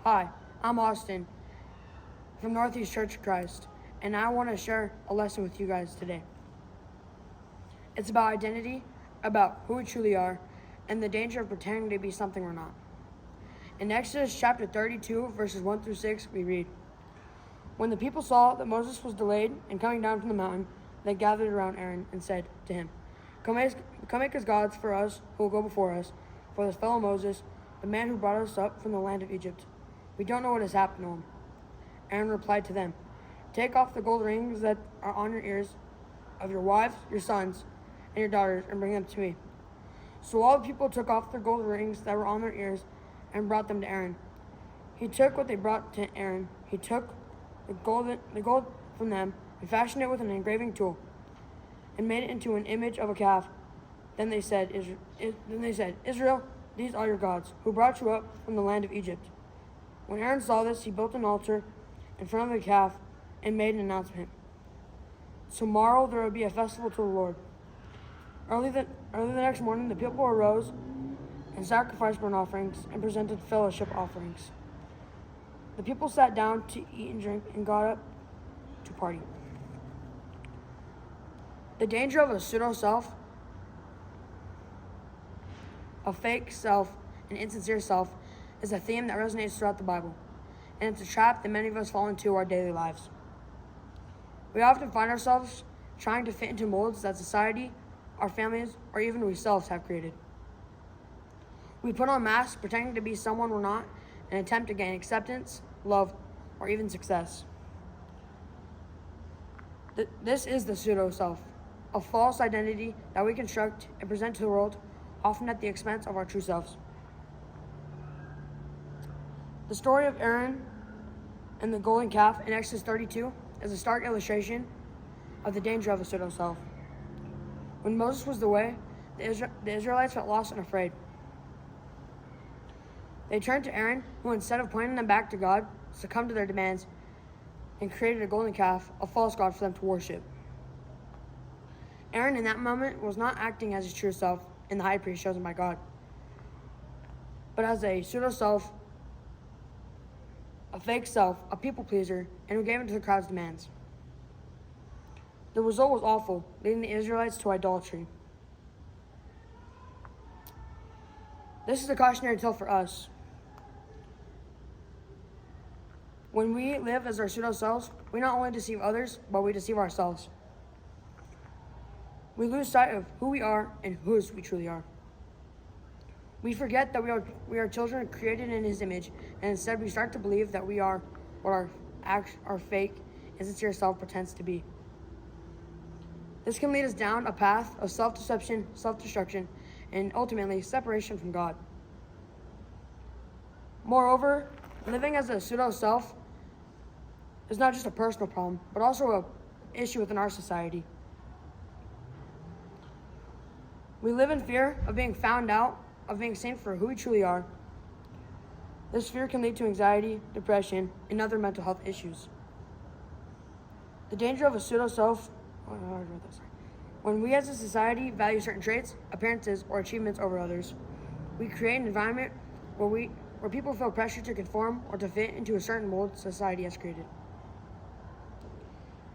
Hi, I'm Austen from Northeast Church of Christ, and I want to share a lesson with you guys today. It's about identity, about who we truly are, and the danger of pretending to be something we're not. In Exodus chapter 32, verses 1 through 6, we read, "When the people saw that Moses was delayed in coming down from the mountain, they gathered around Aaron and said to him, Come make us gods for us who will go before us, for this fellow Moses, the man who brought us up from the land of Egypt. We don't know what has happened to him." Aaron replied to them, "Take off the gold rings that are on your ears of your wives, your sons, and your daughters, and bring them to me." So all the people took off their gold rings that were on their ears and brought them to Aaron. He took what they brought to Aaron. He took the gold from them and fashioned it with an engraving tool and made it into an image of a calf. Then they said, "Israel, these are your gods, who brought you up from the land of Egypt." When Aaron saw this, he built an altar in front of the calf and made an announcement. "Tomorrow there will be a festival to the Lord." Early the next morning, the people arose and sacrificed burnt offerings and presented fellowship offerings. The people sat down to eat and drink and got up to party. The danger of a pseudo-self, a fake self, an insincere self, is a theme that resonates throughout the Bible, and it's a trap that many of us fall into our daily lives. We often find ourselves trying to fit into molds that society, our families, or even we selves have created. We put on masks pretending to be someone we're not in an attempt to gain acceptance, love, or even success. This is the pseudo-self, a false identity that we construct and present to the world, often at the expense of our true selves. The story of Aaron and the golden calf in Exodus 32 is a stark illustration of the danger of a pseudo-self. When Moses was away, the Israelites felt lost and afraid. They turned to Aaron, who instead of pointing them back to God, succumbed to their demands and created a golden calf, a false god for them to worship. Aaron in that moment was not acting as his true self in the high priest chosen by God, but as a pseudo-self, a fake self, a people pleaser, and who gave in to the crowd's demands. The result was awful, leading the Israelites to idolatry. This is a cautionary tale for us. When we live as our pseudo-selves, we not only deceive others, but we deceive ourselves. We lose sight of who we are and whose we truly are. We forget that we are children created in His image, and instead we start to believe that we are what our fake, insincere self pretends to be. This can lead us down a path of self-deception, self-destruction, and ultimately separation from God. Moreover, living as a pseudo-self is not just a personal problem, but also an issue within our society. We live in fear of being found out, of being seen for who we truly are. This fear can lead to anxiety, depression, and other mental health issues. The danger of a pseudo-self, when we as a society value certain traits, appearances, or achievements over others, we create an environment where people feel pressure to conform or to fit into a certain mold society has created.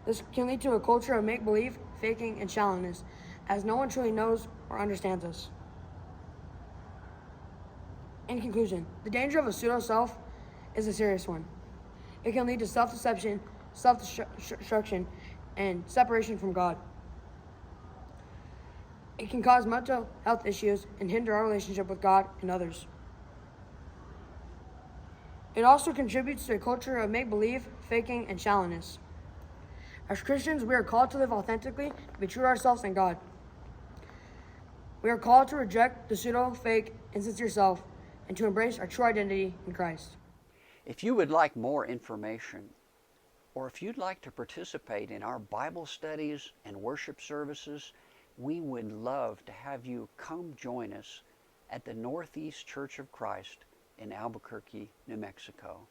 This can lead to a culture of make-believe, faking, and shallowness, as no one truly knows or understands us. In conclusion, the danger of a pseudo-self is a serious one. It can lead to self-deception, self-destruction, and separation from God. It can cause mental health issues and hinder our relationship with God and others. It also contributes to a culture of make-believe, faking, and shallowness. As Christians, we are called to live authentically, to be true to ourselves and God. We are called to reject the pseudo, fake, insincere self, and to embrace our true identity in Christ. If you would like more information, or if you'd like to participate in our Bible studies and worship services, we would love to have you come join us at the Northeast Church of Christ in Albuquerque, New Mexico.